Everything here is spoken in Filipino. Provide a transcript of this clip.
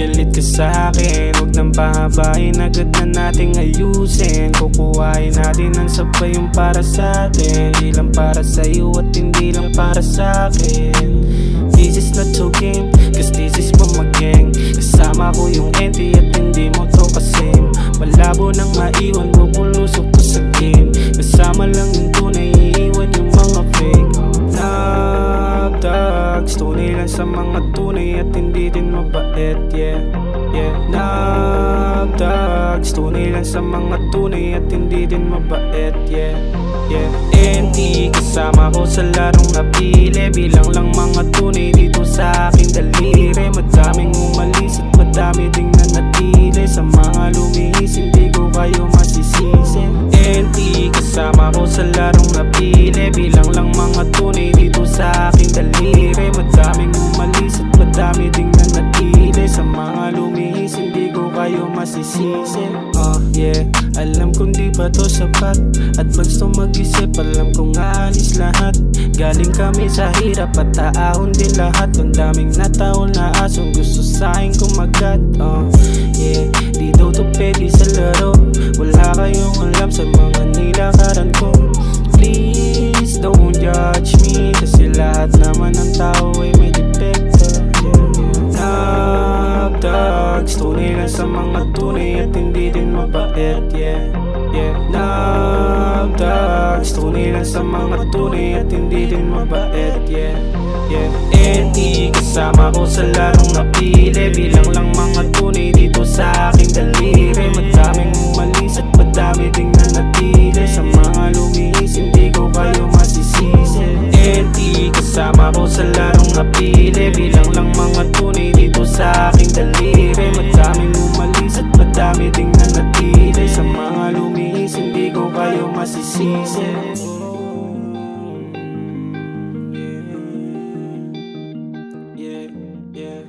Kilit ka sa'kin, huwag nang pahabain, agad na nating ayusin. Kukuhain natin ang sabay yung para sa'tin, hindi lang para sa'yo at hindi lang para sa'kin. This is not your game, cause this is for my gang. Kasama ko yung NT at hindi mo to kasim. Malabo nang maiwan, bubulusok ko sa game. Kasama lang yung tunay, iiwan yung mga fake. Nagdags, tunay lang sa mga tunay at hindi din mabait, yeah, yeah. Nagdags, tunay lang sa mga tunay at hindi din mabait, yeah, yeah. NT, kasama ko sa larong napili, bilang lang mga tunay dito sa aking daliri. Madaming umalis at madami ding nanatili, sa mga lumihis hindi ko kayo masisisi. NT, kasama ko sa larong napili, bilang lang mga tunay dito sa aking daliri. Madaming umalis at madami ding nanatili, sa mga lumihis hindi ko kayo masisisi. Yeah, alam kong di ba to sapat, at gusto mag-isip, alam kong aalis lahat. Galing kami sa hirap at taahon din lahat. Ang daming nataon na asong gusto sa'kin kumagat. Yeah, di daw to pwede sa laro, wala kayong alam sa mga nilakaran ko. Please don't judge me, kasi lahat naman ng tao ay may depekto. Nagdags, tunay lang sa mga tunay at hindi din mabait, yeah, yeah. Nagdags, tunay lang sa mga tunay at hindi din mabait, yeah, yeah. NT, kasama ko sa larong napili, bilang lang mga tunay dito sa aking daliri. Madaming umalis at madami ding nanatili, sa mga lumihis hindi ko kayo masisisi. NT, kasama ko sa larong napili, bilang lang mga tunay dito sa aking daliri. Madaming umalis at madami ding nanatili, sa mga lumihis hindi ko kayo masisisi. Yeah, yeah.